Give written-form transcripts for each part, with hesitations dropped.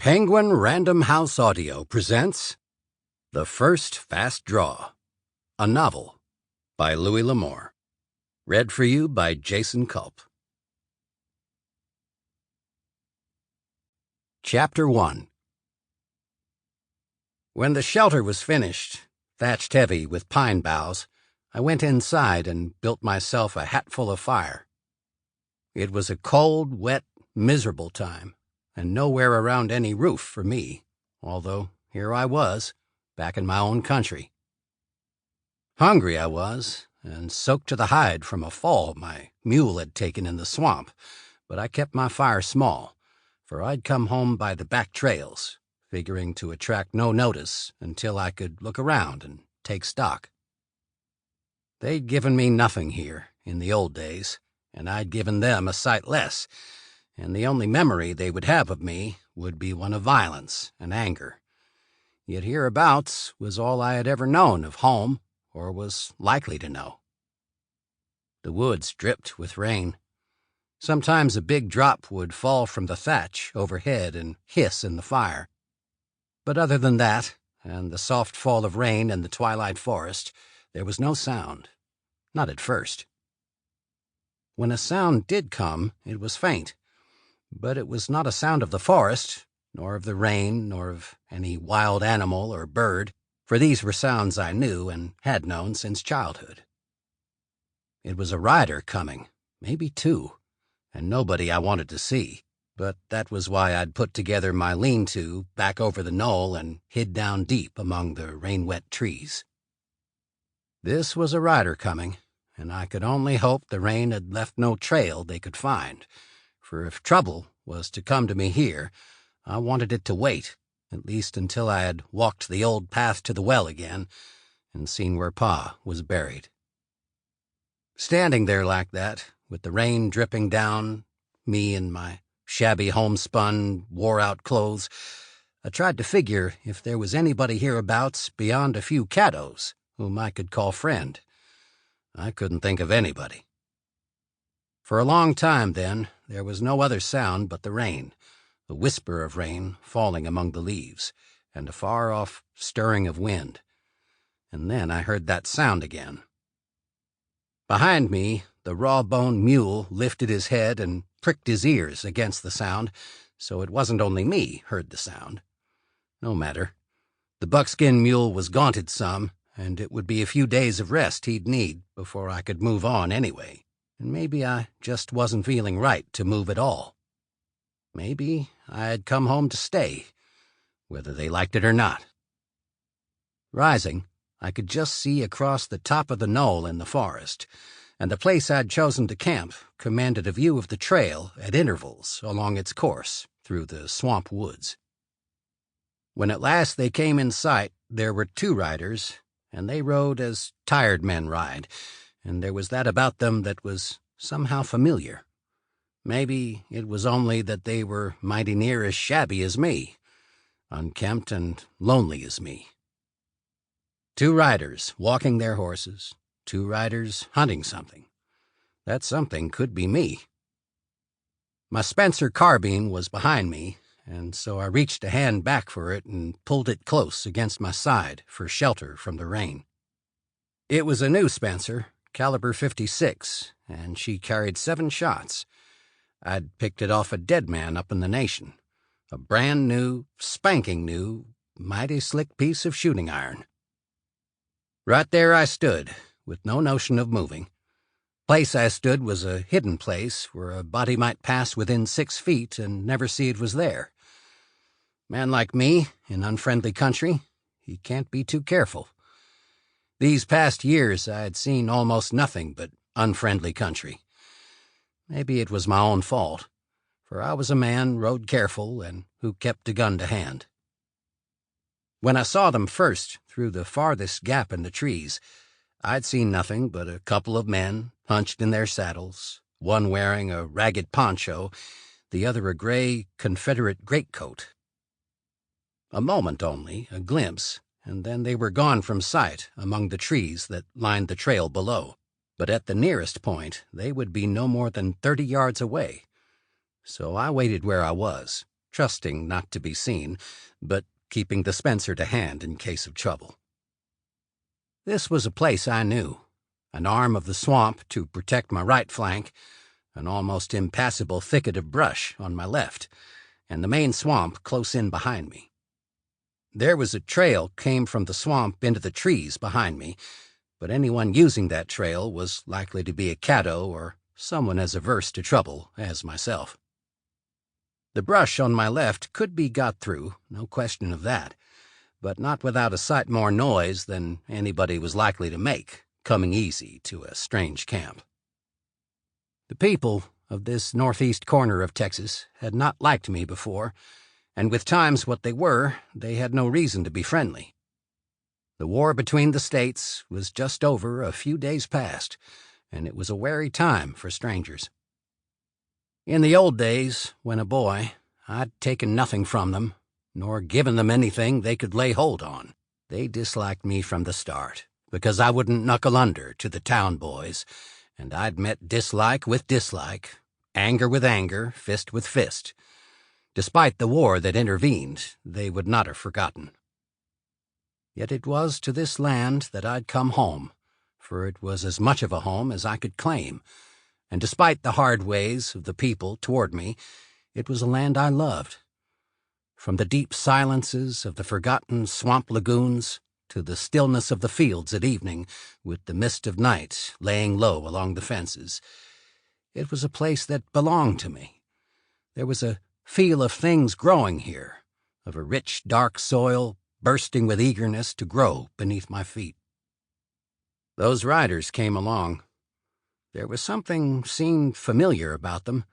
Penguin Random House Audio presents The First Fast Draw, a novel by Louis L'Amour. Read for you by Jason Culp. Chapter 1. When the shelter was finished, thatched heavy with pine boughs, I went inside and built myself a hatful of fire. It was a cold, wet, miserable time, and nowhere around any roof for me, although here I was, back in my own country. Hungry I was, and soaked to the hide from a fall my mule had taken in the swamp, but I kept my fire small, for I'd come home by the back trails, figuring to attract no notice until I could look around and take stock. They'd given me nothing here in the old days, and I'd given them a sight less, and the only memory they would have of me would be one of violence and anger. Yet hereabouts was all I had ever known of home, or was likely to know. The woods dripped with rain. Sometimes a big drop would fall from the thatch overhead and hiss in the fire. But other than that, and the soft fall of rain in the twilight forest, there was no sound, not at first. When a sound did come, it was faint. But it was not a sound of the forest, nor of the rain, nor of any wild animal or bird, for these were sounds I knew and had known since childhood. It was a rider coming, maybe two, and nobody I wanted to see, but that was why I'd put together my lean-to back over the knoll and hid down deep among the rain-wet trees. This was a rider coming, and I could only hope the rain had left no trail they could find, for if trouble was to come to me here, I wanted it to wait, at least until I had walked the old path to the well again and seen where Pa was buried. Standing there like that, with the rain dripping down, me in my shabby homespun, wore-out clothes, I tried to figure if there was anybody hereabouts beyond a few caddos whom I could call friend. I couldn't think of anybody. For a long time, then, there was no other sound but the rain, the whisper of rain falling among the leaves, and a far-off stirring of wind. And then I heard that sound again. Behind me, the raw-boned mule lifted his head and pricked his ears against the sound, so it wasn't only me heard the sound. No matter. The buckskin mule was gaunted some, and it would be a few days of rest he'd need before I could move on anyway. And maybe I just wasn't feeling right to move at all. Maybe I had come home to stay, whether they liked it or not. Rising, I could just see across the top of the knoll in the forest, and the place I'd chosen to camp commanded a view of the trail at intervals along its course through the swamp woods. When at last they came in sight, there were two riders, and they rode as tired men ride, and there was that about them that was somehow familiar. Maybe it was only that they were mighty near as shabby as me, unkempt and lonely as me. Two riders walking their horses, two riders hunting something. That something could be me. My Spencer carbine was behind me, and so I reached a hand back for it and pulled it close against my side for shelter from the rain. It was a new Spencer, caliber .56, and she carried 7 shots. I'd picked it off a dead man up in the nation. A brand new, spanking new, mighty slick piece of shooting iron. Right there I stood, with no notion of moving. Place I stood was a hidden place where a body might pass within 6 feet and never see it was there. Man like me, in unfriendly country, he can't be too careful. These past years I had seen almost nothing but unfriendly country. Maybe it was my own fault, for I was a man rode careful and who kept a gun to hand. When I saw them first through the farthest gap in the trees, I'd seen nothing but a couple of men hunched in their saddles, one wearing a ragged poncho, the other a gray Confederate greatcoat. A moment only, a glimpse, and then they were gone from sight among the trees that lined the trail below. But at the nearest point, they would be no more than 30 yards away. So I waited where I was, trusting not to be seen, but keeping the Spencer to hand in case of trouble. This was a place I knew, an arm of the swamp to protect my right flank, an almost impassable thicket of brush on my left, and the main swamp close in behind me. There was a trail came from the swamp into the trees behind me, but anyone using that trail was likely to be a caddo or someone as averse to trouble as myself. The brush on my left could be got through, no question of that, but not without a sight more noise than anybody was likely to make, coming easy to a strange camp. The people of this northeast corner of Texas had not liked me before, and with times what they were, they had no reason to be friendly. The war between the states was just over a few days past, and it was a wary time for strangers. In the old days, when a boy, I'd taken nothing from them, nor given them anything they could lay hold on. They disliked me from the start, because I wouldn't knuckle under to the town boys, and I'd met dislike with dislike, anger with anger, fist with fist. Despite the war that intervened, they would not have forgotten. Yet it was to this land that I'd come home, for it was as much of a home as I could claim, and despite the hard ways of the people toward me, it was a land I loved. From the deep silences of the forgotten swamp lagoons to the stillness of the fields at evening, with the mist of night laying low along the fences, it was a place that belonged to me. There was a feel of things growing here, of a rich, dark soil bursting with eagerness to grow beneath my feet. Those riders came along. There was something seemed familiar about them,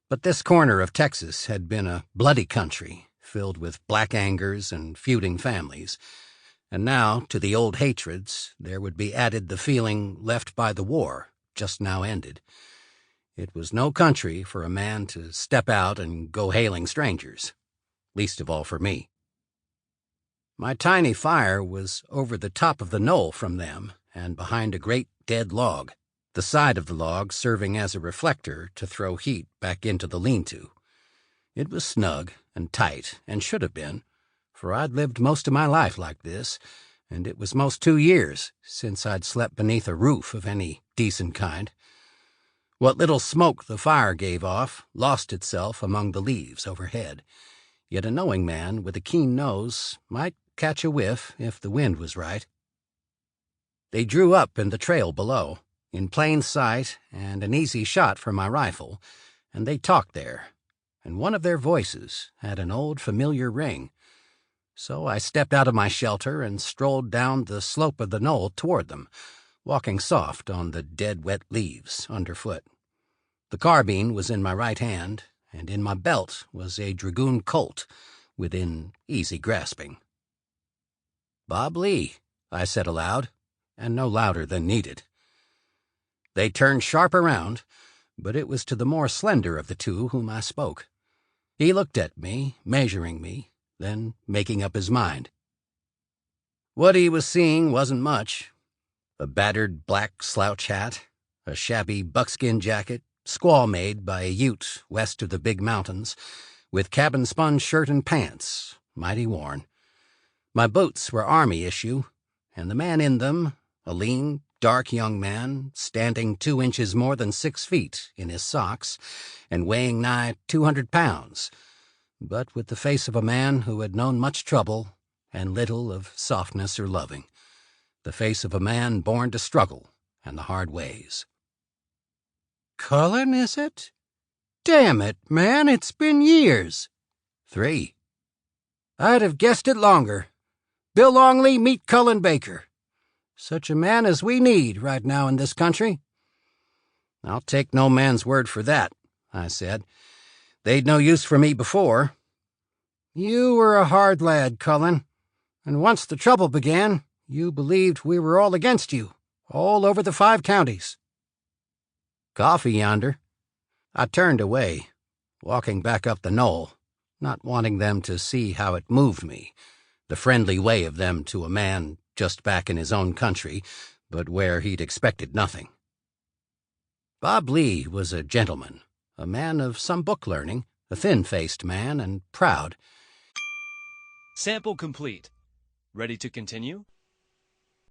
but this corner of Texas had been a bloody country, filled with black angers and feuding families, and now, to the old hatreds, there would be added the feeling left by the war, just now ended. It was no country for a man to step out and go hailing strangers, least of all for me. My tiny fire was over the top of the knoll from them and behind a great dead log, the side of the log serving as a reflector to throw heat back into the lean-to. It was snug and tight, and should have been, for I'd lived most of my life like this, and it was most 2 years since I'd slept beneath a roof of any decent kind. What little smoke the fire gave off lost itself among the leaves overhead, yet a knowing man with a keen nose might catch a whiff if the wind was right. They drew up in the trail below, in plain sight and an easy shot for my rifle, and they talked there, and one of their voices had an old familiar ring. So I stepped out of my shelter and strolled down the slope of the knoll toward them, walking soft on the dead wet leaves underfoot. The carbine was in my right hand, and in my belt was a dragoon Colt within easy grasping. "Bob Lee," I said aloud, and no louder than needed. They turned sharp around, but it was to the more slender of the two whom I spoke. He looked at me, measuring me, then making up his mind. What he was seeing wasn't much. A battered black slouch hat, a shabby buckskin jacket, squaw-made by a Ute west of the big mountains, with cabin-spun shirt and pants, mighty worn. My boots were army issue, and the man in them, a lean, dark young man, standing 2 inches more than 6 feet in his socks, and weighing nigh 200 pounds, but with the face of a man who had known much trouble and little of softness or loving, the face of a man born to struggle and the hard ways. "Cullen, is it? Damn it, man, it's been years." 3. "I'd have guessed it longer. Bill Longley, meet Cullen Baker. Such a man as we need right now in this country." "I'll take no man's word for that," I said. "They'd no use for me before." "You were a hard lad, Cullen, and once the trouble began, you believed we were all against you, all over the 5 counties. "Coffee yonder." I turned away, walking back up the knoll, not wanting them to see how it moved me, the friendly way of them to a man just back in his own country, but where he'd expected nothing. Bob Lee was a gentleman, a man of some book learning, a thin-faced man and proud. Sample complete. Ready to continue?